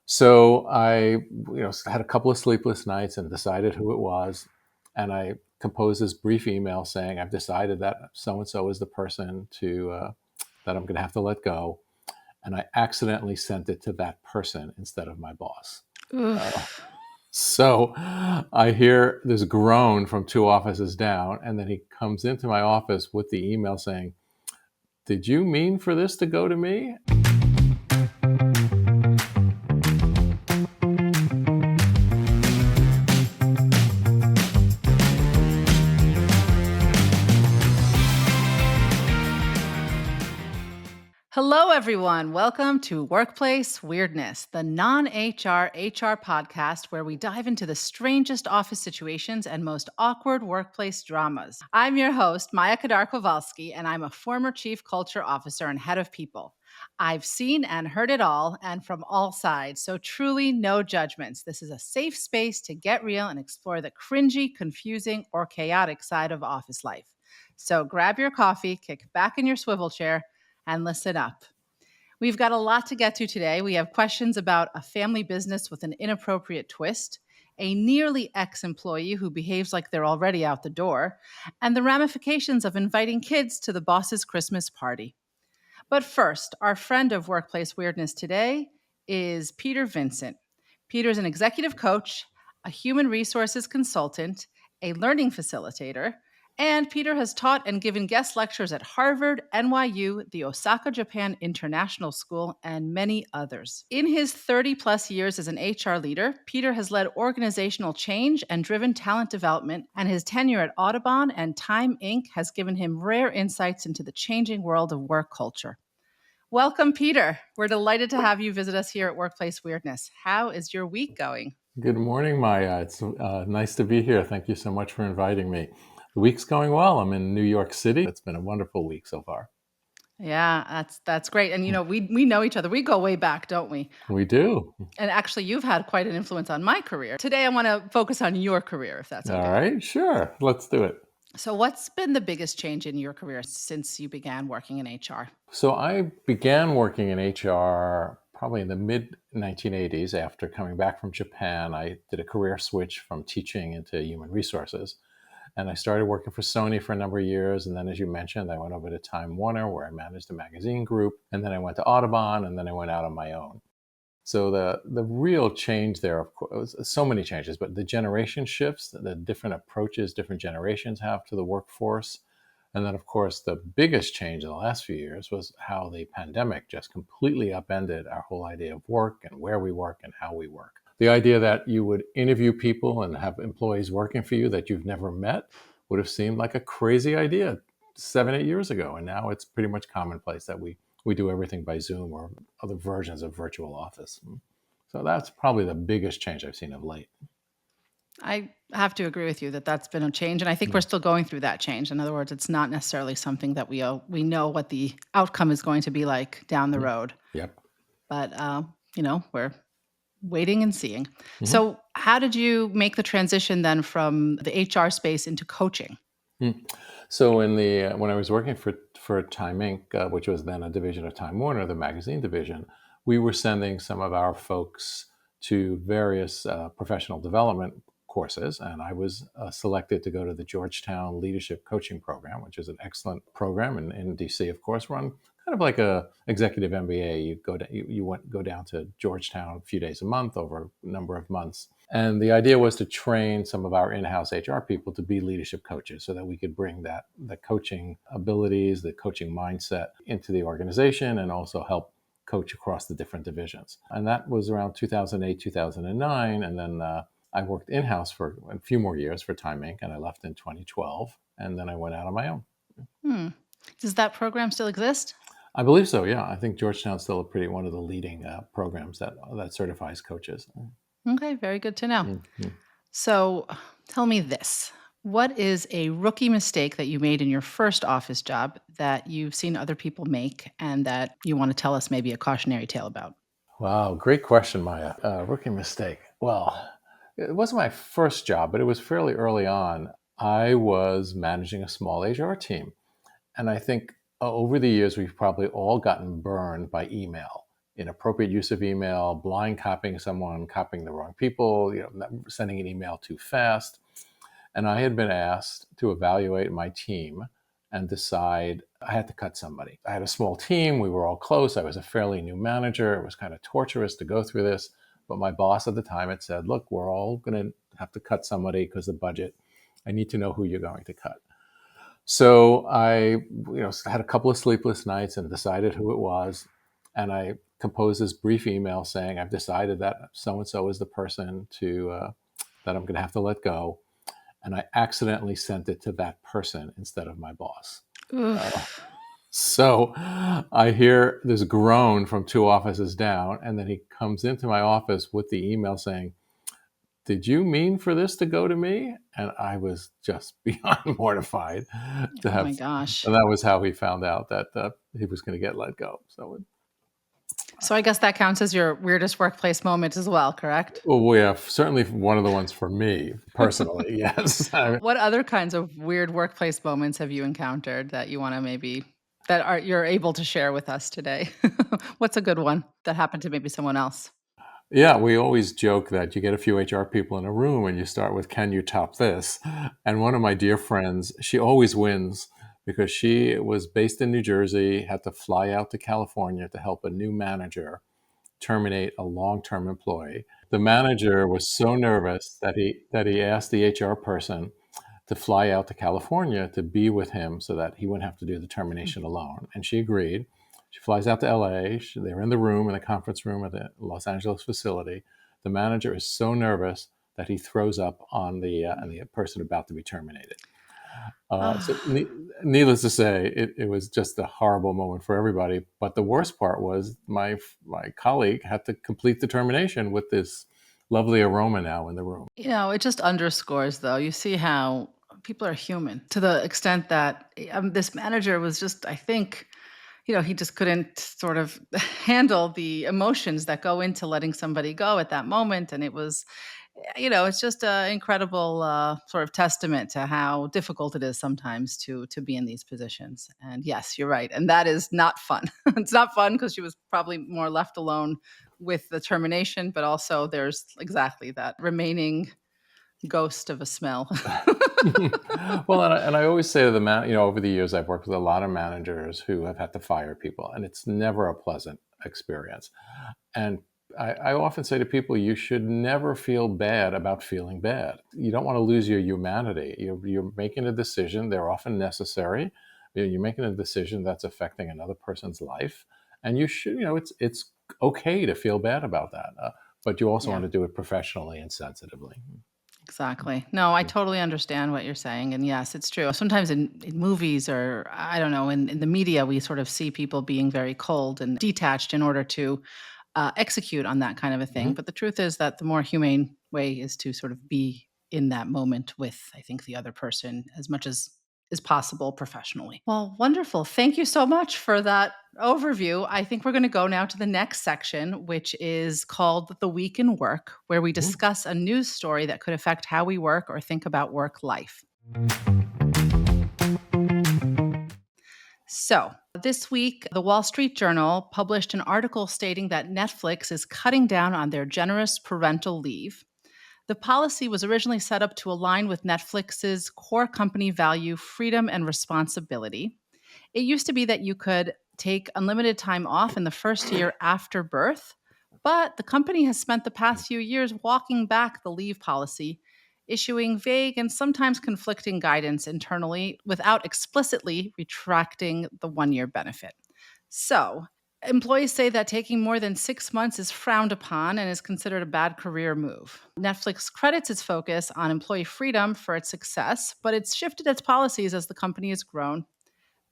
So had a couple of sleepless nights and decided who it was. And I composed this brief email saying, I've decided that so-and-so is the person that I'm going to have to let go. And I accidentally sent it to that person instead of my boss. Uh, Oof. so I hear this groan from two offices down, and then he comes into my office with the email saying, "Did you mean for this to go to me?" Hello, everyone. Welcome to Workplace Weirdness, the non-HR HR podcast where we dive into the strangest office situations and most awkward workplace dramas. I'm your host, Maya Kadar Kovalsky, and I'm a former chief culture officer and head of people. I've seen and heard it all and from all sides, so truly no judgments. This is a safe space to get real and explore the cringy, confusing, or chaotic side of office life. So grab your coffee, kick back in your swivel chair, and listen up. We've got a lot to get to today. We have questions about a family business with an inappropriate twist, a nearly ex-employee who behaves like they're already out the door, and the ramifications of inviting kids to the boss's Christmas party. But first, our friend of Workplace Weirdness today is Peter Vincent. Peter's an executive coach, a human resources consultant, a learning facilitator, and Peter has taught and given guest lectures at Harvard, NYU, the Osaka, Japan International School, and many others. In his 30 plus years as an HR leader, Peter has led organizational change and driven talent development, and his tenure at Audubon and Time Inc. has given him rare insights into the changing world of work culture. Welcome, Peter. We're delighted to have you visit us here at Workplace Weirdness. How is your week going? Good morning, Maya. It's nice to be here. Thank you so much for inviting me. The week's going well. I'm in New York City. It's been a wonderful week so far. Yeah, that's great. And we know each other. We go way back, don't we? We do. And actually, you've had quite an influence on my career. Today, I want to focus on your career, if that's All okay. right, sure. Let's do it. So, what's been the biggest change in your career since you began working in HR? So I began working in HR probably in the mid 1980s. After coming back from Japan, I did a career switch from teaching into human resources. And I started working for Sony for a number of years. And then, as you mentioned, I went over to Time Warner, where I managed a magazine group. And then I went to Audubon, and then I went out on my own. So the real change there, of course, so many changes, but the generation shifts, the different approaches different generations have to the workforce. And then, of course, the biggest change in the last few years was how the pandemic just completely upended our whole idea of work and where we work and how we work. The idea that you would interview people and have employees working for you that you've never met would have seemed like a crazy idea 7-8 years ago. And now it's pretty much commonplace that we do everything by Zoom or other versions of virtual office. So that's probably the biggest change I've seen of late. I have to agree with you that that's been a change, and I think we're still going through that change. In other words, it's not necessarily something that we know what the outcome is going to be like down the road. Yep. But we're waiting and seeing. Mm-hmm. So, how did you make the transition then from the HR space into coaching? So when I was working for Time Inc., which was then a division of Time Warner, the magazine division, we were sending some of our folks to various professional development courses, and I was selected to go to the Georgetown Leadership Coaching Program, which is an excellent program in DC, of course, run kind of like a executive MBA. You go down to Georgetown a few days a month over a number of months. And the idea was to train some of our in-house HR people to be leadership coaches so that we could bring the coaching abilities, the coaching mindset into the organization and also help coach across the different divisions. And that was around 2008, 2009. And then I worked in-house for a few more years for Time Inc. and I left in 2012. And then I went out on my own. Does that program still exist? I believe so, yeah. I think Georgetown's still one of the leading programs that certifies coaches. Okay, very good to know. Mm-hmm. So tell me this. What is a rookie mistake that you made in your first office job that you've seen other people make and that you want to tell us maybe a cautionary tale about? Wow, great question, Maya. Rookie mistake. Well, it wasn't my first job, but it was fairly early on. I was managing a small HR team. And I think over the years, we've probably all gotten burned by email. inappropriate use of email, blind copying someone, copying the wrong people, sending an email too fast. And I had been asked to evaluate my team and decide I had to cut somebody. I had a small team. We were all close. I was a fairly new manager. It was kind of torturous to go through this. But my boss at the time had said, look, we're all going to have to cut somebody because of budget. I need to know who you're going to cut. So I had a couple of sleepless nights and decided who it was. And I composed this brief email saying, I've decided that so-and-so is the person that I'm going to have to let go. And I accidentally sent it to that person instead of my boss. So I hear this groan from 2 offices down, and then he comes into my office with the email saying, did you mean for this to go to me? And I was just beyond mortified to Oh have, my gosh. and that was how he found out that he was going to get let go. So I guess that counts as your weirdest workplace moment as well, correct? Well, yeah, certainly one of the ones for me personally, yes. What other kinds of weird workplace moments have you encountered that you want to you're able to share with us today? What's a good one that happened to maybe someone else? Yeah, we always joke that you get a few HR people in a room and you start with, can you top this? And one of my dear friends, she always wins because she was based in New Jersey, had to fly out to California to help a new manager terminate a long-term employee. The manager was so nervous that he asked the HR person to fly out to California to be with him so that he wouldn't have to do the termination alone. And she agreed. She flies out to LA. They're in the room, in the conference room at the Los Angeles facility. The manager is so nervous that he throws up on the person about to be terminated. Needless to say, it was just a horrible moment for everybody. But the worst part was my colleague had to complete the termination with this lovely aroma now in the room. It just underscores, though, you see how people are human to the extent that this manager was just, I think, he just couldn't sort of handle the emotions that go into letting somebody go at that moment. And it was, it's just an incredible sort of testament to how difficult it is sometimes to be in these positions. And yes, you're right. And that is not fun. It's not fun because she was probably more left alone with the termination, but also there's exactly that remaining ghost of a smell. Well, and I always say to the over the years, I've worked with a lot of managers who have had to fire people, and it's never a pleasant experience. And I often say to people, you should never feel bad about feeling bad. You don't want to lose your humanity. You're making a decision. They're often necessary. You're making a decision that's affecting another person's life. And you should, it's okay to feel bad about that. But you also Yeah. want to do it professionally and sensitively. Exactly. No, I totally understand what you're saying. And yes, it's true. Sometimes in movies or I don't know, in the media, we sort of see people being very cold and detached in order to execute on that kind of a thing. Mhm. But the truth is that the more humane way is to sort of be in that moment with, I think, the other person as much as is possible professionally. Well, wonderful. Thank you so much for that overview. I think we're going to go now to the next section, which is called The Week in Work, where we Mhm. discuss a news story that could affect how we work or think about work life. So, this week, the Wall Street Journal published an article stating that Netflix is cutting down on their generous parental leave. The policy was originally set up to align with Netflix's core company value, freedom and responsibility. It used to be that you could take unlimited time off in the first year after birth, but the company has spent the past few years walking back the leave policy, issuing vague and sometimes conflicting guidance internally without explicitly retracting the 1 year benefit. So, employees say that taking more than 6 months is frowned upon and is considered a bad career move. Netflix credits its focus on employee freedom for its success, but it's shifted its policies as the company has grown.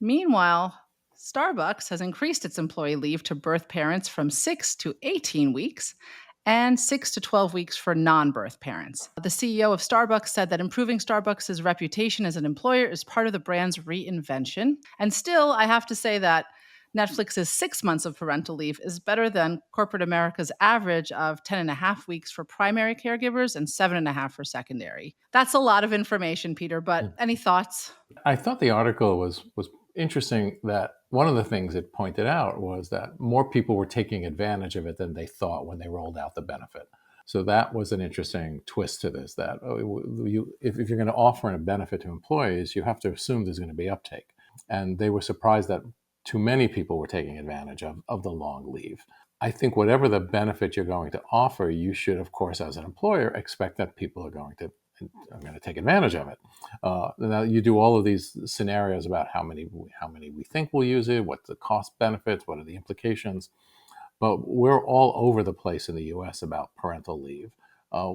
Meanwhile, Starbucks has increased its employee leave to birth parents from 6 to 18 weeks and 6 to 12 weeks for non birth parents. The CEO of Starbucks said that improving Starbucks' reputation as an employer is part of the brand's reinvention. And still, I have to say that Netflix's 6 months of parental leave is better than corporate America's average of 10 and a half weeks for primary caregivers and 7.5 for secondary. That's a lot of information, Peter, but any thoughts? I thought the article was interesting that one of the things it pointed out was that more people were taking advantage of it than they thought when they rolled out the benefit. So that was an interesting twist to this, that if you're going to offer a benefit to employees, you have to assume there's going to be uptake. And they were surprised that too many people were taking advantage of the long leave. I think whatever the benefit you're going to offer, you should, of course, as an employer, expect that people are going to take advantage of it. Now you do all of these scenarios about how many we think will use it, what the cost benefits, what are the implications. But we're all over the place in the U.S. about parental leave.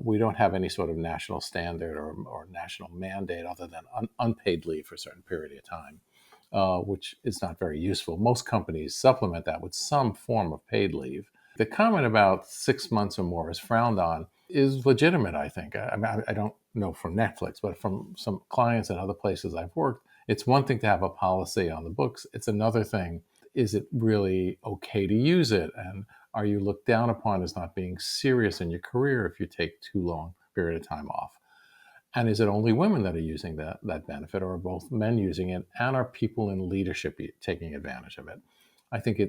We don't have any sort of national standard or national mandate other than unpaid leave for a certain period of time, which is not very useful. Most companies supplement that with some form of paid leave. The comment about 6 months or more is frowned on is legitimate, I think. I don't know from Netflix, but from some clients and other places I've worked, it's one thing to have a policy on the books. It's another thing, is it really okay to use it? And are you looked down upon as not being serious in your career if you take too long a period of time off? And is it only women that are using that benefit, or are both men using it? And are people in leadership taking advantage of it? I think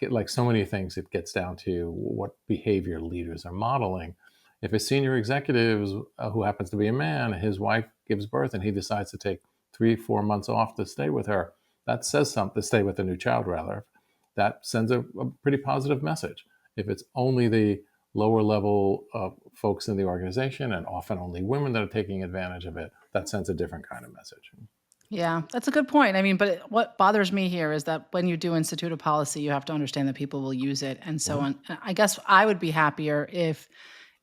like so many things, it gets down to what behavior leaders are modeling. If a senior executive who happens to be a man, his wife gives birth and he decides to take 3-4 months off to stay with her, that says something, to stay with the new child rather, that sends a pretty positive message. If it's only the lower level folks in the organization, and often only women that are taking advantage of it, that sends a different kind of message. Yeah, that's a good point. I mean, but what bothers me here is that when you do institute a policy, you have to understand that people will use it and so Mhm. on. I guess I would be happier if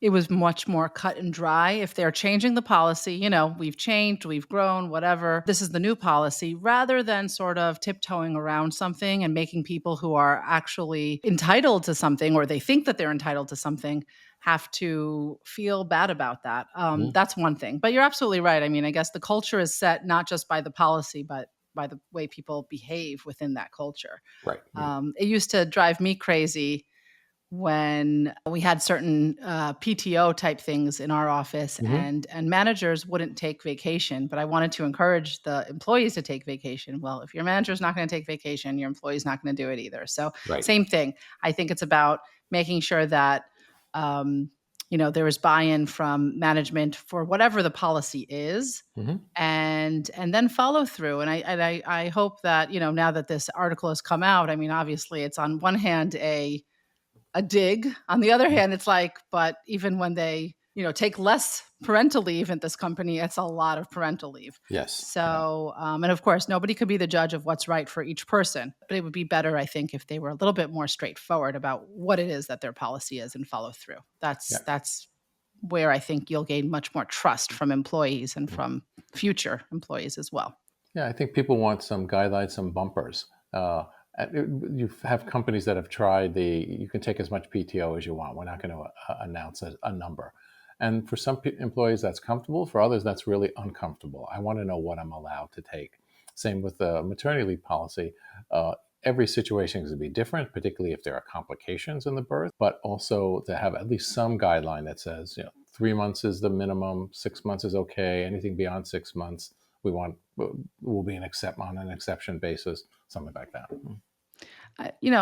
it was much more cut and dry. If they're changing the policy, we've changed, we've grown, whatever. This is the new policy, rather than sort of tiptoeing around something and making people who are actually entitled to something, or they think that they're entitled to something, have to feel bad about that. Mhm. That's one thing. But you're absolutely right. I mean, I guess the culture is set not just by the policy, but by the way people behave within that culture. Right. It used to drive me crazy when we had certain PTO type things in our office, Mm-hmm. and managers wouldn't take vacation, but I wanted to encourage the employees to take vacation. Well, if your manager's not going to take vacation, your employee's not going to do it either. So Right. same thing. I think it's about making sure that um, there is buy-in from management for whatever the policy is, Mm-hmm. and then follow through. And I hope that now that this article has come out, I mean, obviously it's on one hand a dig. On the other hand, it's like, but even when they, take less parental leave at this company, it's a lot of parental leave. Yes. Yeah. So, and of course, nobody could be the judge of what's right for each person, but it would be better, I think, if they were a little bit more straightforward about what it is that their policy is and follow through. Yeah. That's where I think you'll gain much more trust from employees and from future employees as well. Yeah, I think people want some guidelines, some bumpers. You have companies that have tried you can take as much PTO as you want. We're not going to announce a number. And for some employees, that's comfortable. For others, that's really uncomfortable. I want to know what I'm allowed to take. Same with the maternity leave policy. Every situation is going to be different, particularly if there are complications in the birth, but also to have at least some guideline that says, 3 months is the minimum, 6 months is okay. Anything beyond 6 months, will be on an exception basis, something like that.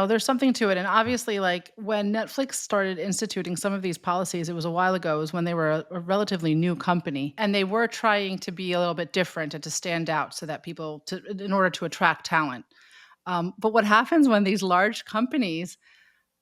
There's something to it. And obviously, like when Netflix started instituting some of these policies, it was a while ago, it was when they were a relatively new company. And they were trying to be a little bit different and to stand out so that in order to attract talent. But what happens when these large companies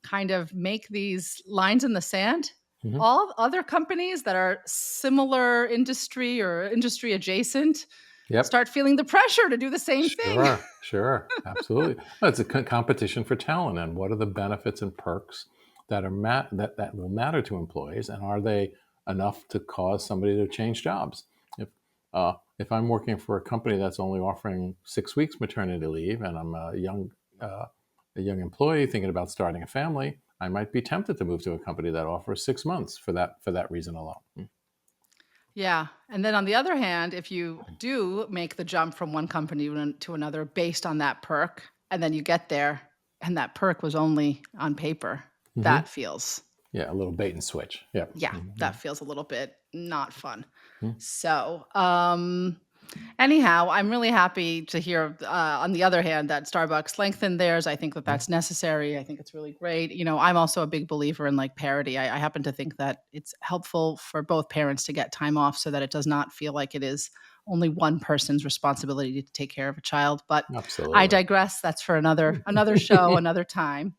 kind of make these lines in the sand? Hmm. All other companies that are similar industry or industry adjacent Yep. start feeling the pressure to do the same thing. Sure, absolutely. Well, it's a competition for talent, and what are the benefits and perks that that will matter to employees, and are they enough to cause somebody to change jobs? If I'm working for a company that's only offering 6 weeks maternity leave, and I'm a young employee thinking about starting a family, I might be tempted to move to a company that offers 6 months for that reason alone. Yeah. And then on the other hand, if you do make the jump from one company to another based on that perk, and then you get there and that perk was only on paper, Hmm. that feels, Yeah, a little bait and switch. Yep. yeah, Mhm. that feels a little bit not fun. Mhm. So, Anyhow, I'm really happy to hear, on the other hand, that Starbucks lengthened theirs. I think that Yeah, that's necessary. I think it's really great. I'm also a big believer in like parity. I happen to think that it's helpful for both parents to get time off so that it does not feel like it is only one person's responsibility to take care of a child. But I absolutely. digress. That's for another show, another time.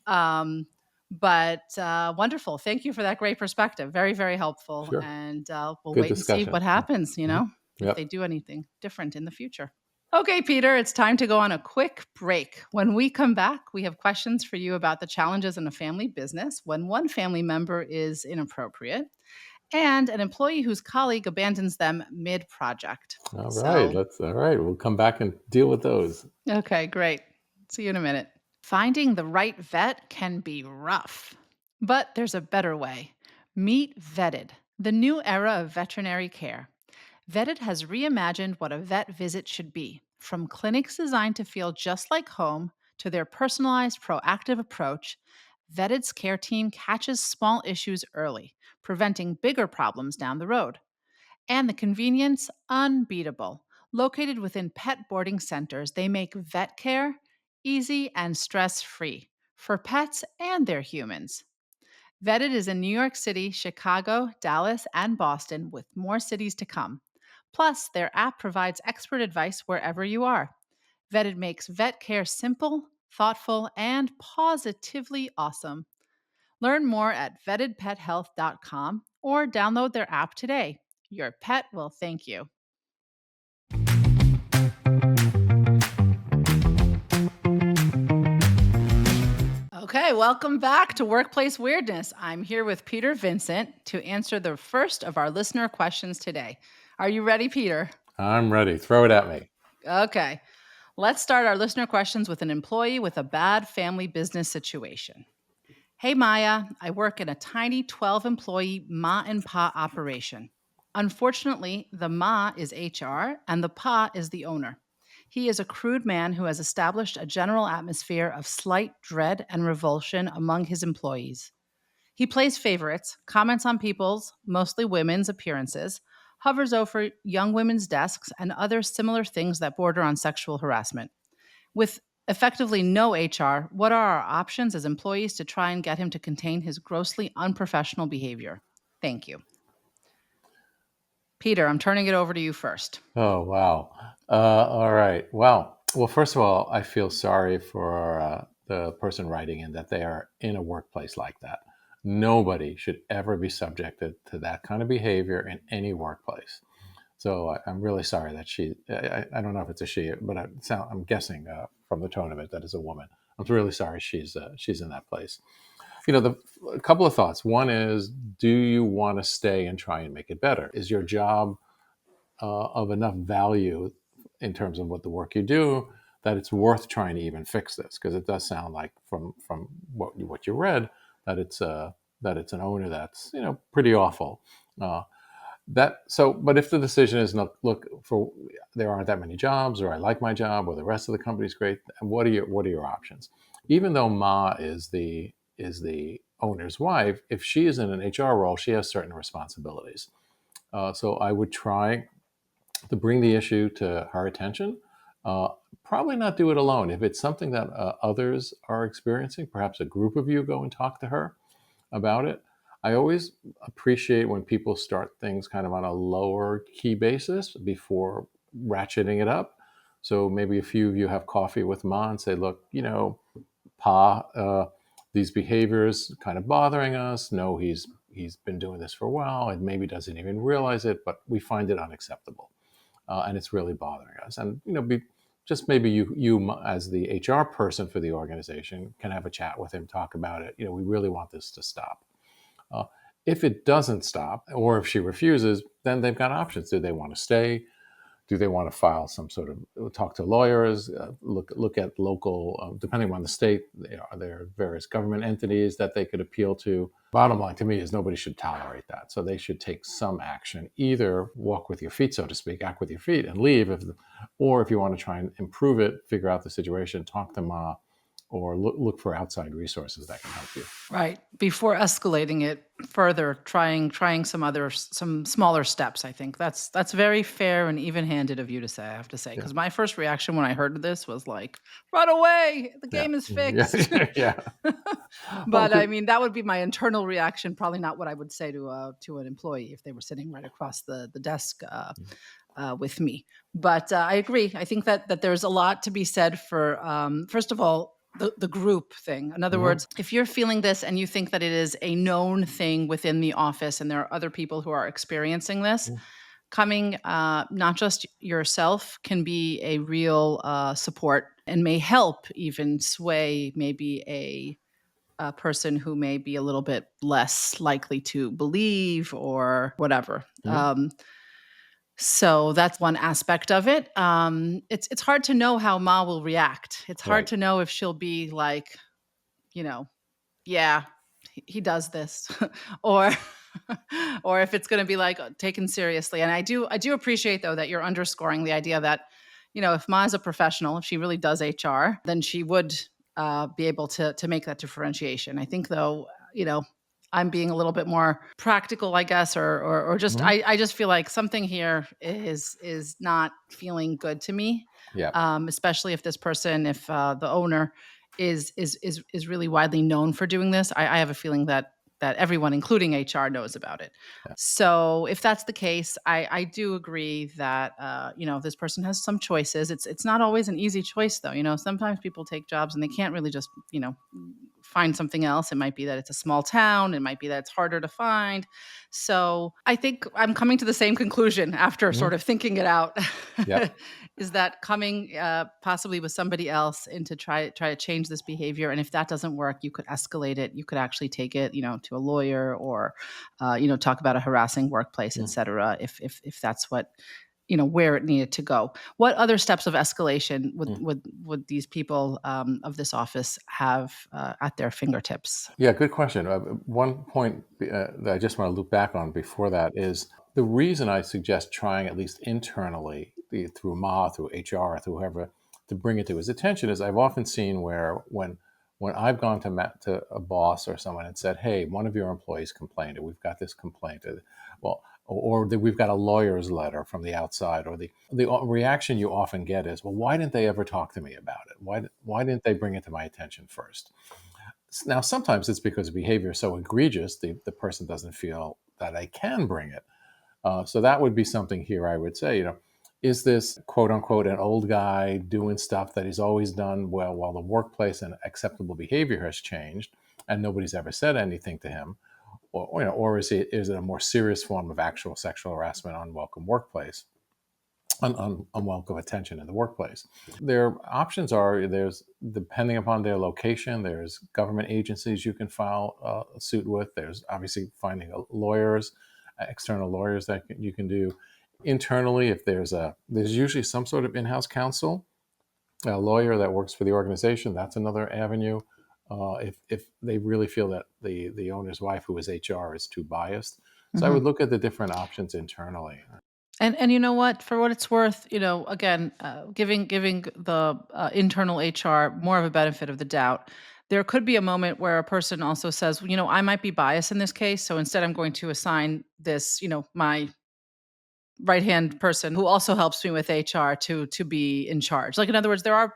Um, but wonderful. Thank you for that great perspective. Very, very helpful. Sure. And we'll Good wait and see discussion. what Yeah. happens, Mhm. if Yep. they do anything different in the future. Okay, Peter, it's time to go on a quick break. When we come back, we have questions for you about the challenges in a family business when one family member is inappropriate and an employee whose colleague abandons them mid project. All right. So, All right. We'll come back and deal with those. okay, great. See you in a minute. Finding the right vet can be rough, but there's a better way. Meet Vetted, the new era of veterinary care. Vetted has reimagined what a vet visit should be, from clinics designed to feel just like home to their personalized, proactive approach. Vetted's care team catches small issues early, preventing bigger problems down the road. And the convenience, unbeatable. Located within pet boarding centers, they make vet care easy and stress free for pets and their humans. Vetted is in New York City, Chicago, Dallas, and Boston, with more cities to come. Plus, their app provides expert advice wherever you are. Vetted makes vet care simple, thoughtful, and positively awesome. Learn more at vettedpethealth.com or download their app today. Your pet will thank you. Okay, welcome back to Workplace Weirdness. I'm here with Peter Vincent to answer the first of our listener questions today. Are you ready, Peter? I'm ready. Throw it at me. Okay, let's start our listener questions with an employee with a bad family business situation. Hey, Maya, I work in a tiny 12 employee ma and pa operation. Unfortunately, the ma is HR and the pa is the owner. He is a crude man who has established a general atmosphere of slight dread and revulsion among his employees. He plays favorites, comments on people's, mostly women's, appearances, hovers over young women's desks, and other similar things that border on sexual harassment. With effectively no HR, what are our options as employees to try and get him to contain his grossly unprofessional behavior? Thank you. Peter, I'm turning it over to you first. Oh, wow. All right. Well, first of all, I feel sorry for the person writing in that they are in a workplace like that. Nobody should ever be subjected to that kind of behavior in any workplace. So I'm really sorry that I don't know if it's a she, but I'm guessing from the tone of it that it's a woman. I'm really sorry she's in that place. A couple of thoughts. One is, do you want to stay and try and make it better? Is your job of enough value in terms of what the work you do that it's worth trying to even fix this? Because it does sound like from what you read that it's an owner that's pretty awful. Uh, but if the decision is not, look, for there aren't that many jobs, or I like my job, or the rest of the company's great, what are your options? Even though Ma is the owner's wife, if she is in an HR role, she has certain responsibilities. So I would try to bring the issue to her attention. Uh, Probably not do it alone. If it's something that others are experiencing, perhaps a group of you go and talk to her about it. I always appreciate when people start things kind of on a lower key basis before ratcheting it up. So maybe a few of you have coffee with Ma and say, look, Pa, these behaviors kind of bothering us. No, he's been doing this for a while and maybe doesn't even realize it, but we find it unacceptable, and it's really bothering us. And just maybe you as the HR person for the organization can have a chat with him, talk about it. We really want this to stop. Uh, if it doesn't stop, or if she refuses, then they've got options. Do they want to stay? Do they want to file some sort of talk to lawyers? Look at local, depending on the state. There are various government entities that they could appeal to. Bottom line to me is nobody should tolerate that. So they should take some action. Either walk with your feet, so to speak, act with your feet and leave, or if you want to try and improve it, figure out the situation, talk to Ma, or look for outside resources that can help you. Right. Before escalating it further, trying some smaller steps. I think that's very fair and even-handed of you to say, I have to say. Yeah. Because my first reaction when I heard this was like, run away, the Yeah. game is Yeah. fixed. Yeah. Well, But I mean, that would be my internal reaction, probably not what I would say to an employee if they were sitting right across the desk with me. But I agree. I think that there's a lot to be said for, first of all, the group thing. In other mhm, words, if you're feeling this and you think that it is a known thing within the office and there are other people who are experiencing this, mhm, coming not just yourself can be a real support and may help even sway maybe a person who may be a little bit less likely to believe or whatever. mhm, So that's one aspect of it. It's hard to know how Ma will react. It's hard right. to know if she'll be like, you know, yeah, he does this, or or if it's going to be like taken seriously. And I do appreciate though that you're underscoring the idea that, if Ma is a professional, if she really does HR, then she would be able to make that differentiation. I think though, I'm being a little bit more practical, I guess, or just Mhm, I just feel like something here is not feeling good to me, yeah. especially if this person, if the owner is really widely known for doing this. I have a feeling that everyone, including HR, knows about it. Yeah. So if that's the case, I do agree that this person has some choices. It's not always an easy choice though. Sometimes people take jobs and they can't really just find something else. It might be that it's a small town. It might be that it's harder to find. So I think I'm coming to the same conclusion after mhm, sort of thinking it out. yep. Is that coming possibly with somebody else and to try to change this behavior? And if that doesn't work, you could escalate it. You could actually take it, to a lawyer or, talk about a harassing workplace, et Mm. cetera. If that's what where it needed to go. What other steps of escalation would Mm. would these people of this office have at their fingertips? Yeah, good question. One point that I just want to loop back on before that is the reason I suggest trying at least internally through Ma, through HR, through whoever, to bring it to his attention is I've often seen where when I've gone to a boss or someone and said, "Hey, one of your employees complained, or we've got this complaint," well, or that we've got a lawyer's letter from the outside, or the reaction you often get is, "Well, why didn't they ever talk to me about it? Why didn't they bring it to my attention first?" Now, sometimes it's because behavior is so egregious, the person doesn't feel that I can bring it. So that would be something here I would say, is this quote unquote an old guy doing stuff that he's always done well while the workplace and acceptable behavior has changed and nobody's ever said anything to him? Or is it a more serious form of actual sexual harassment, unwelcome workplace? Unwelcome attention in the workplace. Their options are there's depending upon their location. There's government agencies you can file a suit with. There's obviously finding lawyers, external lawyers that you can do internally. If there's usually some sort of in-house counsel, a lawyer that works for the organization. That's another avenue. If they really feel that the owner's wife, who is HR, is too biased, so I would Mhm. look at the different options internally. And you know what? For what it's worth, again, giving the internal HR more of a benefit of the doubt. There could be a moment where a person also says, I might be biased in this case, so instead I'm going to assign this, my right hand person who also helps me with HR to be in charge. Like in other words, there are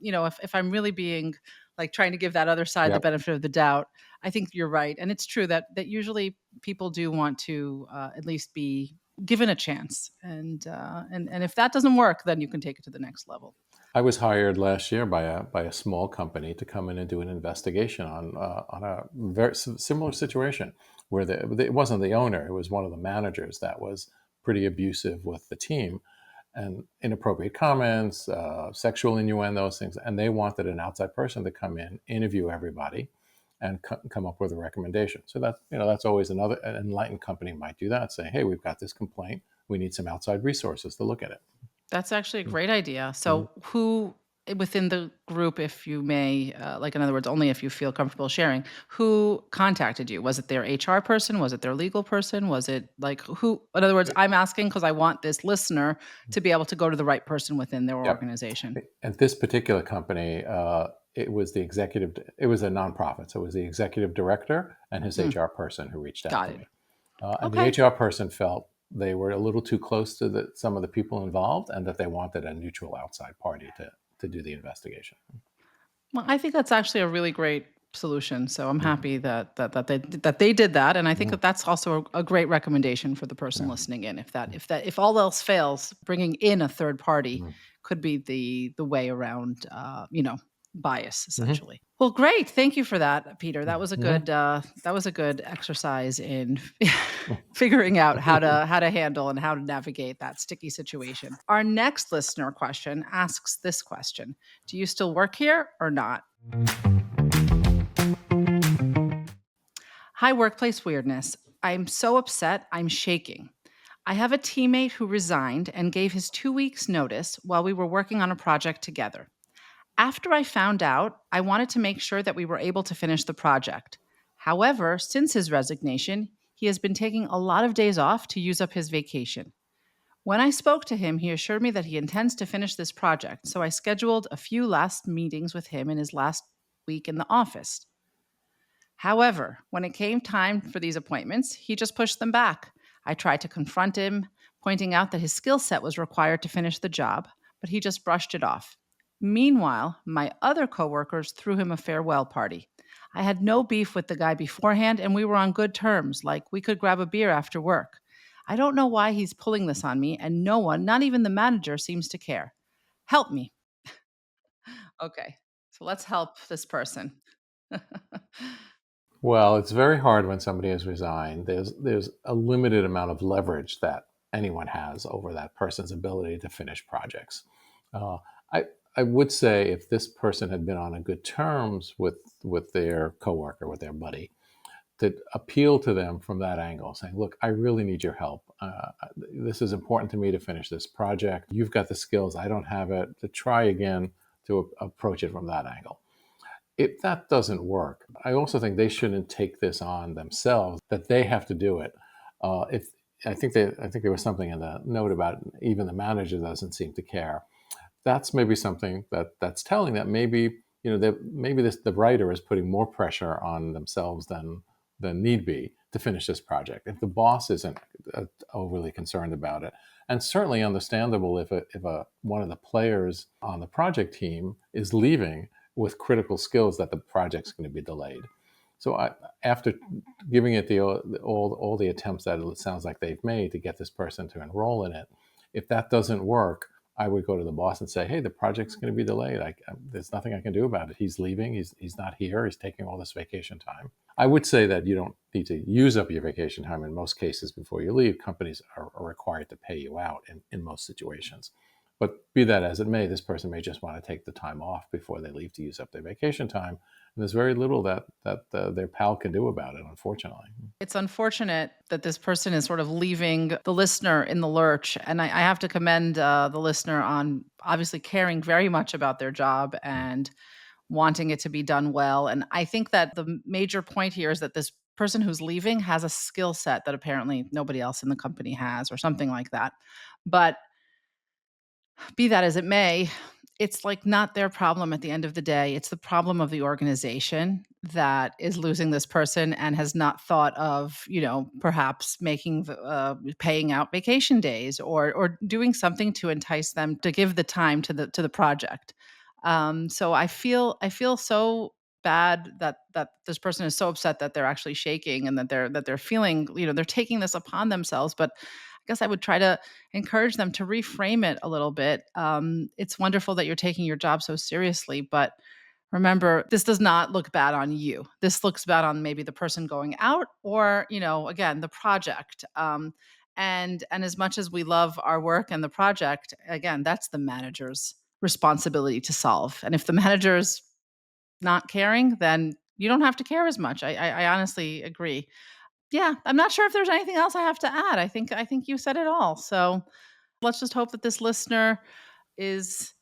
if I'm really being like trying to give that other side the Yep. benefit of the doubt, I think you're right, and it's true that usually people do want to at least be given a chance, and if that doesn't work, then you can take it to the next level. I was hired last year by a small company to come in and do an investigation on a very similar situation where it wasn't the owner, it was one of the managers that was pretty abusive with the team and inappropriate comments, sexual innuendos, things, and they wanted an outside person to come in, interview everybody, and come up with a recommendation. So that's always another an enlightened company might do that, say, hey, we've got this complaint, we need some outside resources to look at it. That's actually a great idea. Mhm. So, who within the group, if you may, like in other words, only if you feel comfortable sharing, who contacted you? Was it their HR person? Was it their legal person? Was it like who? In other words, I'm asking because I want this listener to be able to go to the right person within their Yep. organization. At this particular company, it was it was a nonprofit. So it was the executive director and his Mm, HR person who reached out got to it. me. And the Okay. HR person felt they were a little too close to some of the people involved and that they wanted a neutral outside party to do the investigation. Well, I think that's actually a really great solution. So I'm Mhm. happy that they did that, and I think Mhm. that that's also a great recommendation for the person Yeah. listening in. If all else fails, bringing in a third party Mhm. could be the way around, bias Mhm. essentially. Well, great. Thank you for that, Peter. Mhm. That was a good exercise in figuring out how to handle and how to navigate that sticky situation. Our next listener question asks this question: do you still work here or not? Hi, Workplace Weirdness. I'm so upset, I'm shaking. I have a teammate who resigned and gave his 2 weeks' notice while we were working on a project together. After I found out, I wanted to make sure that we were able to finish the project. However, since his resignation, he has been taking a lot of days off to use up his vacation. When I spoke to him, he assured me that he intends to finish this project, so I scheduled a few last meetings with him in his last week in the office. However, when it came time for these appointments, he just pushed them back. I tried to confront him, pointing out that his skill set was required to finish the job, but he just brushed it off. Meanwhile, my other coworkers threw him a farewell party. I had no beef with the guy beforehand, and we were on good terms, like we could grab a beer after work. I don't know why he's pulling this on me, and no one, not even the manager, seems to care. Help me. Okay, so let's help this person. Well, it's very hard when somebody has resigned. There's a limited amount of leverage that anyone has over that person's ability to finish projects. Uh, I I would say if this person had been on a good terms with their coworker, with their buddy, to appeal to them from that angle, saying, "Look, I really need your help. This is important to me to finish this project. You've got the skills, I don't have it." To try again to approach it from that angle. If that doesn't work, I also think they shouldn't take this on themselves, that they have to do it. If I think there was something in the note about even the manager doesn't seem to care. That's maybe something that's telling that maybe that maybe the writer is putting more pressure on themselves than need be to finish this project. If the boss isn't overly concerned about it, and certainly understandable if a one of the players on the project team is leaving with critical skills, that the project's going to be delayed. So after giving it all the attempts that it sounds like they've made to get this person to enroll in it, if that doesn't work, I would go to the boss and say, "Hey, the project's going to be delayed. There's nothing I can do about it. He's leaving. He's not here. He's taking all this vacation time." I would say that you don't need to use up your vacation time in most cases before you leave. Companies are required to pay you out in most situations. But be that as it may, this person may just want to take the time off before they leave to use up their vacation time. And there's very little that their pal can do about it, unfortunately. It's unfortunate that this person is sort of leaving the listener in the lurch. And I have to commend the listener on obviously caring very much about their job and wanting it to be done well. And I think that the major point here is that this person who's leaving has a skill set that apparently nobody else in the company has, or something like that. But be that as it may, it's like not their problem at the end of the day. It's the problem of the organization that is losing this person and has not thought of, perhaps paying out vacation days or doing something to entice them to give the time to the project. So I feel so bad that this person is so upset that they're actually shaking and that they're feeling, they're taking this upon themselves. But I guess I would try to encourage them to reframe it a little bit. It's wonderful that you're taking your job so seriously, but remember, this does not look bad on you. This looks bad on maybe the person going out, or again, the project. And as much as we love our work and the project, again, that's the manager's responsibility to solve. And if the manager's not caring, then you don't have to care as much. I honestly agree. Yeah, I'm not sure if there's anything else I have to add. I think you said it all. So let's just hope that this listener is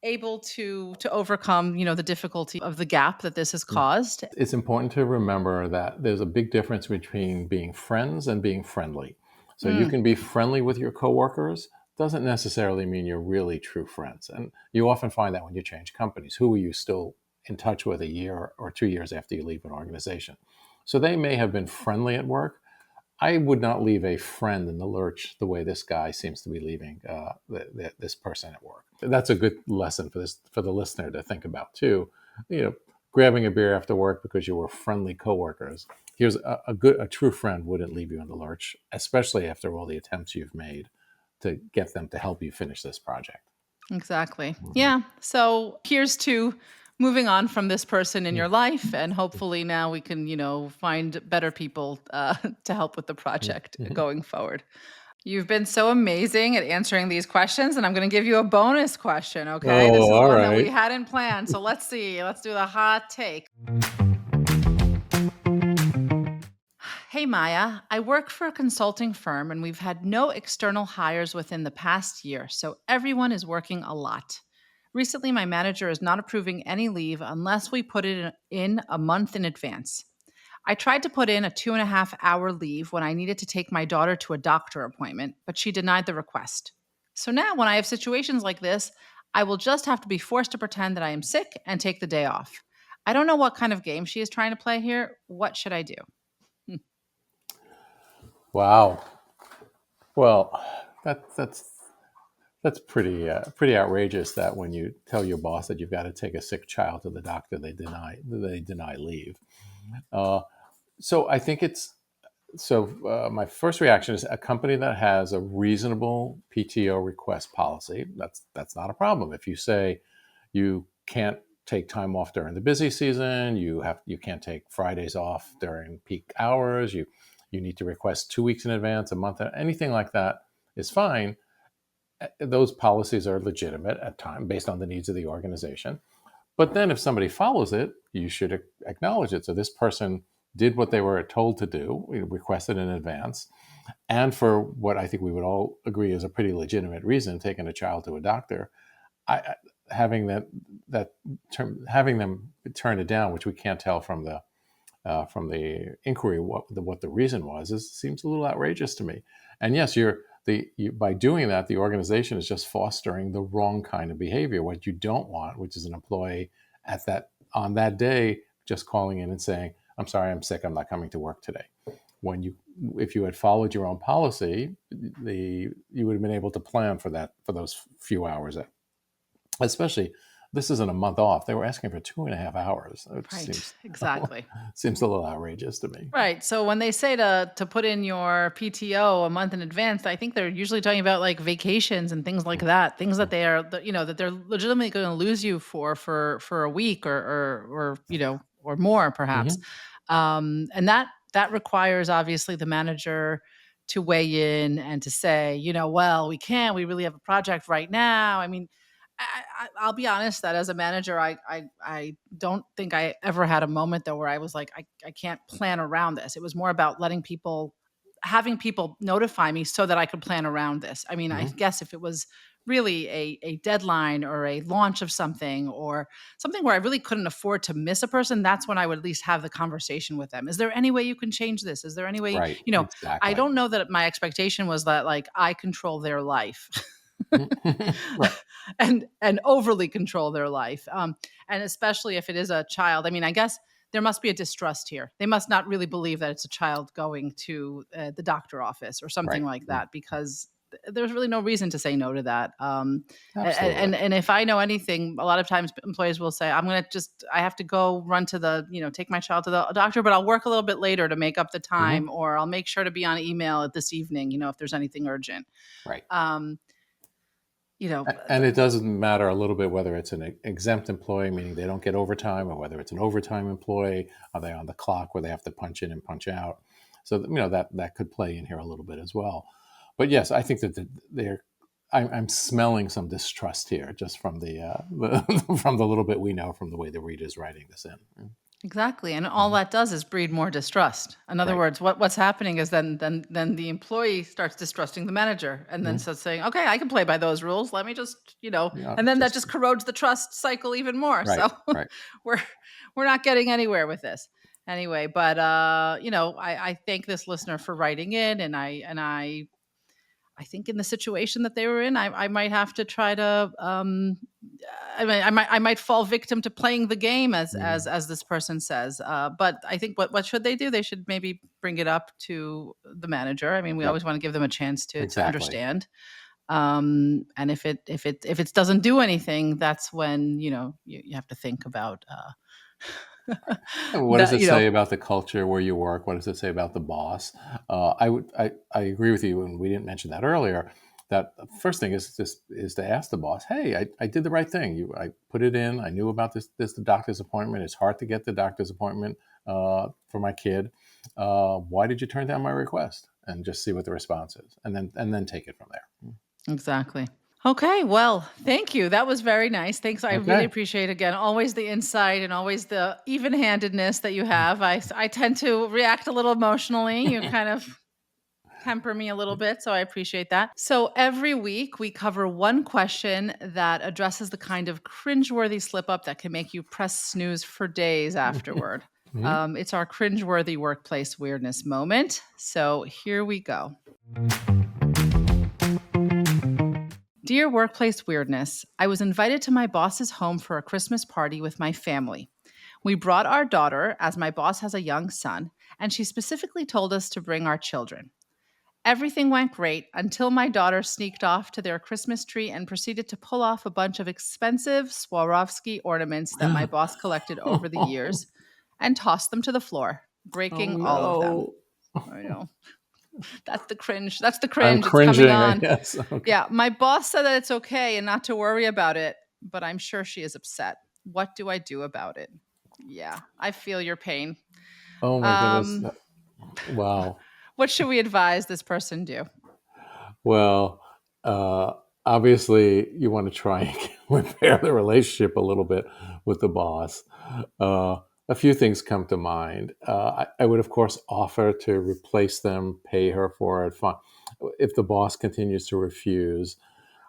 able to overcome, the difficulty of the gap that this has caused. It's important to remember that there's a big difference between being friends and being friendly. So you Mm, can be friendly with your coworkers, doesn't necessarily mean you're really true friends. And you often find that when you change companies, who are you still in touch with a year or 2 years after you leave an organization. So they may have been friendly at work. I would not leave a friend in the lurch the way this guy seems to be leaving this person at work. That's a good lesson for the listener to think about too. Grabbing a beer after work because you were friendly coworkers. Here's a true friend wouldn't leave you in the lurch, especially after all the attempts you've made to get them to help you finish this project. Exactly. Mhm. Yeah. So here's to moving on from this person in your life. And hopefully now we can, find better people to help with the project Mhm. going forward. You've been so amazing at answering these questions. And I'm going to give you a bonus question. Okay. This Oh, is all one that we right. hadn't planned. So let's see. Let's do the hot take. Hey, Maya. I work for a consulting firm and we've had no external hires within the past year, so everyone is working a lot. Recently, my manager is not approving any leave unless we put it in a month in advance. I tried to put in a 2.5 hour leave when I needed to take my daughter to a doctor appointment, but she denied the request. So now, when I have situations like this, I will just have to be forced to pretend that I am sick and take the day off. I don't know what kind of game she is trying to play here. What should I do? Wow. Well, that's pretty outrageous that when you tell your boss that you've got to take a sick child to the doctor, they deny leave. Uh, so I think my first reaction is a company that has a reasonable PTO request policy. That's not a problem. If you say you can't take time off during the busy season, you can't take Fridays off during peak hours. You need to request 2 weeks in advance, a month, anything like that is fine. Those policies are legitimate at time based on the needs of the organization. But then if somebody follows it, you should acknowledge it. So this person did what they were told to do, requested in advance, and for what I think we would all agree is a pretty legitimate reason, taking a child to a doctor. Having having them turn it down, which we can't tell from the inquiry what the reason was, seems a little outrageous to me. And yes, by doing that, the organization is just fostering the wrong kind of behavior. What you don't want, which is an employee on that day just calling in and saying, "I'm sorry, I'm sick, I'm not coming to work today." If you had followed your own policy, you would have been able to plan for those few hours. Especially, this isn't a month off. They were asking for 2.5 hours. It Right, seems exactly. seems a little outrageous to me. Right. So when they say to put in your PTO a month in advance, I think they're usually talking about like vacations and things like that, things that they are, that they're legitimately going to lose you for a week or more perhaps. Mm-hmm. And that requires obviously the manager to weigh in and to say, well, we really have a project right now. I mean, I'll be honest that as a manager, I don't think I ever had a moment though where I was like, I can't plan around this. It was more about having people notify me so that I could plan around this. I mean, I Mm-hmm. guess if it was really a deadline or a launch of something or something where I really couldn't afford to miss a person, that's when I would at least have the conversation with them. Is there any way you can change this? Is there any way, Right. I Exactly. don't know that my expectation was that like I control their life. Right. and overly control their life. And especially if it is a child. I mean, I guess there must be a distrust here. They must not really believe that it's a child going to the doctor office or something Right. like that because there's really no reason to say no to that. Absolutely. And if I know anything, a lot of times employees will say, I have to go run to take my child to the doctor, but I'll work a little bit later to make up the Mm-hmm. time, or I'll make sure to be on email this evening, if there's anything urgent. Right. Um, you know, And it doesn't matter a little bit whether it's an exempt employee, meaning they don't get overtime, or whether it's an overtime employee. Are they on the clock where they have to punch in and punch out? So that could play in here a little bit as well. But yes, I think that they're. I'm smelling some distrust here, just from from the little bit we know from the way the reader's writing this in. exactly, and all Mhm. that does is breed more distrust. In other Right. words, what's happening is then the employee starts distrusting the manager, and then Mhm. starts saying, "Okay, I can play by those rules. Let me just," Yeah. and then that Just just corrodes the trust cycle even more. right. So Right. we're we're not getting anywhere with this anyway. But I thank this listener for writing in, and I I think in the situation that they were in, I might have to try to. I might fall victim to playing the game, Mm, as this person says. But I think what should they do? They should maybe bring it up to the manager. I mean, we yep, always want to give them a chance to exactly. understand. And if it doesn't do anything, that's when you have to think about And what does that. it say about the culture where you work? What does it say about the boss? I agree with you, and we didn't mention that earlier. That the first thing is to ask the boss, "Hey, I did the right thing. I put it in. I knew about this the doctor's appointment. It's hard to get the doctor's appointment for my kid. Why did you turn down my request?" And just see what the response is, and then take it from there. Exactly. Okay, well, thank you. That was very nice. Thanks. I really Okay. appreciate again always the insight and always the even-handedness that you have. I tend to react a little emotionally. You kind of temper me a little bit, so I appreciate that. So every week we cover one question that addresses the kind of cringeworthy slip up that can make you press snooze for days afterward. Mhm. It's our cringeworthy workplace weirdness moment. So here we go. Dear Workplace Weirdness, I was invited to my boss's home for a Christmas party with my family. We brought our daughter, as my boss has a young son, and she specifically told us to bring our children. Everything went great until my daughter sneaked off to their Christmas tree and proceeded to pull off a bunch of expensive Swarovski ornaments that my boss collected over the years and tossed them to the floor, Oh breaking all of them. no. I know. That's the cringe. That's the I'm cringe. It's coming cringing, I on. guess. Okay. Yeah, my boss said that it's okay and not to worry about it, but I'm sure she is upset. What do I do about it? Yeah, I feel your pain. Oh my goodness. Um, Wow. what should we advise this person do? Well, uh, obviously, you want to try and repair the relationship a little bit with the boss. Uh, a few things come to mind. I would, of course, offer to replace them, pay her for it. Fine. If the boss continues to refuse,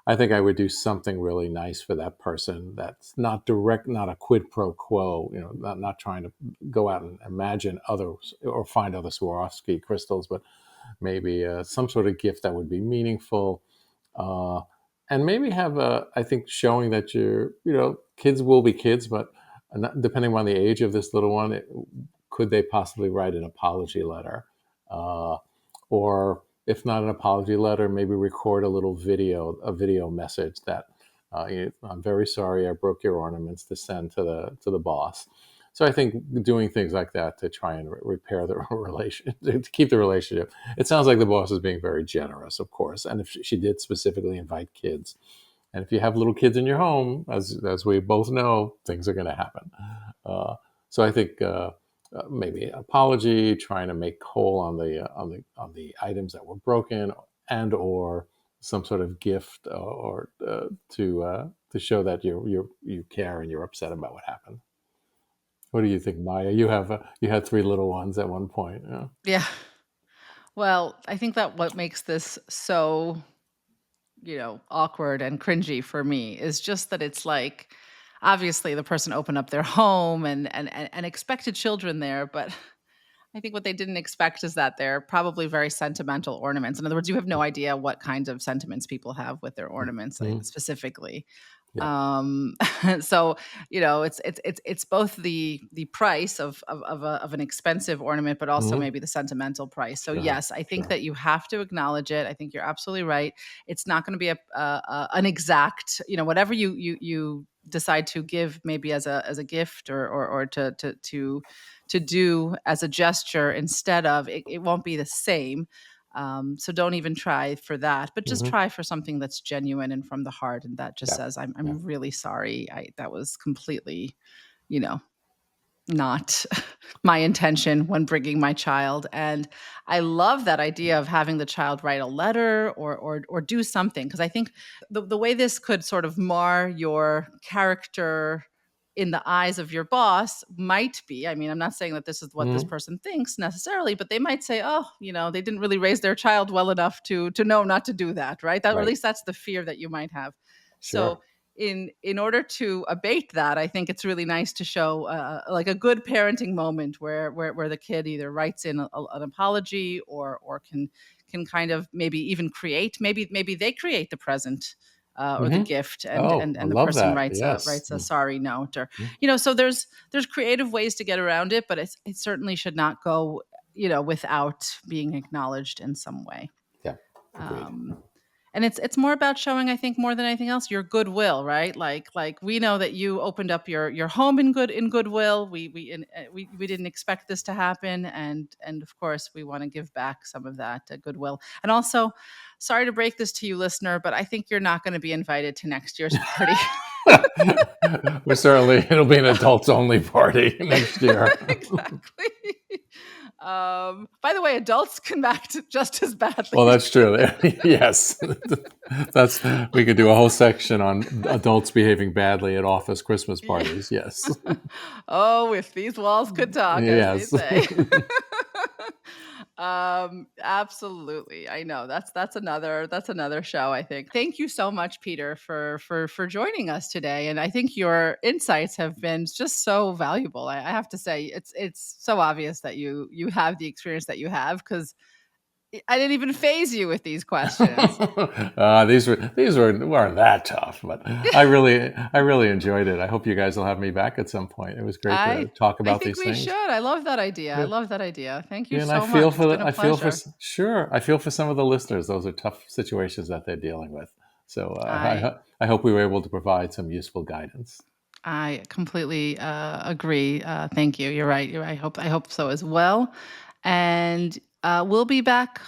I think I would do something really nice for that person. That's not direct, not a quid pro quo. Not trying to go out and imagine others or find other Swarovski crystals, but maybe some sort of gift that would be meaningful, uh, and maybe have I think showing that kids will be kids, but depending on the age of this little one, could they possibly write an apology letter, uh, or if not an apology letter, maybe record a video message that I'm very sorry I broke your ornaments, to send to the boss. So I think doing things like that to try and repair the relation, to keep the relationship. It sounds like the boss is being very generous, of course, and if she did specifically invite kids, and if you have little kids in your home, as we both know, things are going to happen. Uh, so I think maybe an apology, trying to make whole on the items that were broken, and/or some sort of gift, or to show that you care and you're upset about what happened. What do you think, Maya? You had three little ones at one point. Yeah. Yeah. Well, I think that what makes this so, awkward and cringy for me is just that it's like obviously the person opened up their home and expected children there, but I think what they didn't expect is that they're probably very sentimental ornaments. In other words, you have no idea what kinds of sentiments people have with their ornaments, like, Mhm. specifically. Yeah. Um, so it's both the price of an expensive ornament, but also Hmm. maybe the sentimental price. So Sure. yes, I think Sure. that you have to acknowledge it. I think you're absolutely right. It's not going to be an exact, whatever you decide to give, maybe as a gift, or to do as a gesture instead of it, it won't be the same. So don't even try for that, but just Hmm. try for something that's genuine and from the heart, and that just Yeah. says, I'm Yeah. I'm really sorry. That was completely, you know, not my intention when bringing my child. And I love that idea of having the child write a letter, or do something, because I think the way this could sort of mar your character in the eyes of your boss might be, I mean, I'm not saying that this is what this Hmm. person thinks necessarily, but they might say, oh, they didn't really raise their child well enough to know not to do that, right? That, or at Right. least that's the fear that you might have. So Sure. in order to abate that, I think it's really nice to show like a good parenting moment where the kid either writes in an apology or can kind of maybe even create, maybe they create the present or the Hmm. gift, and Oh, and I and the love person that. writes a Yes. writes a sorry note, or so there's creative ways to get around it, but it certainly should not go without being acknowledged in some way. Yeah. Agreed. um, and it's more about showing, I think, more than anything else, your goodwill, right? Like we know that you opened up your home in goodwill. We didn't expect this to happen, and of course we want to give back some of that goodwill. And also, sorry to break this to you, listener, but I think you're not going to be invited to next year's party. We're certainly, it'll be an adults only party next year. Exactly. By the way, adults can act just as badly. Well, that's true. Yes. That's, we could do a whole section on adults behaving badly at office Christmas Yeah. parties. Yes. Oh, if these walls could talk, as they Yes. say. Absolutely. I know that's another show, I think. Thank you so much, Peter, for joining us today. And I think your insights have been just so valuable. I have to say, it's so obvious that you have the experience that you have, because I didn't even phase you with these questions. Weren't that tough, but I really enjoyed it. I hope you guys will have me back at some point. It was great to I talk I about think these we things. should. I love that idea. I Yeah. love that idea. Thank you Yeah, and I so feel much. It's for been a pleasure. sure. I feel for some of the listeners. Those are tough situations that they're dealing with. So I I hope we were able to provide some useful guidance. I completely agree. Thank you. You're right. You're right. I hope so as well. And we'll be back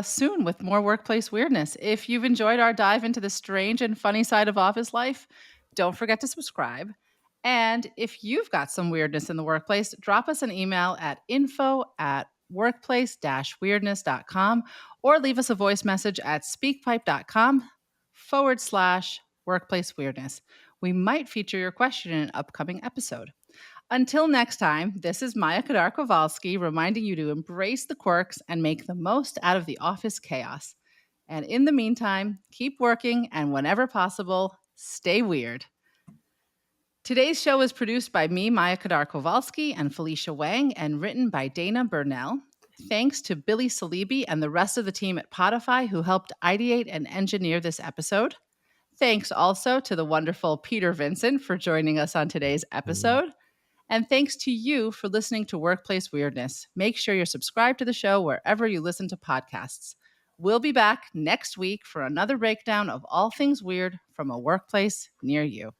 soon with more workplace weirdness. If you've enjoyed our dive into the strange and funny side of office life, don't forget to subscribe. And if you've got some weirdness in the workplace, drop us an email at info@workplace-weirdness.com, or leave us a voice message at speakpipe.com/workplace weirdness. We might feature your question in an upcoming episode. Until next time, this is Maya Kadar Kovalsky reminding you to embrace the quirks and make the most out of the office chaos. And in the meantime, keep working, and whenever possible, stay weird. Today's show is produced by me, Maya Kadar Kovalsky, and Felicia Wang, and written by Dana Burnell. Thanks to Billy Salibi and the rest of the team at Podify who helped ideate and engineer this episode. Thanks also to the wonderful Peter Vincent for joining us on today's episode. And thanks to you for listening to Workplace Weirdness. Make sure you're subscribed to the show wherever you listen to podcasts. We'll be back next week for another breakdown of all things weird from a workplace near you.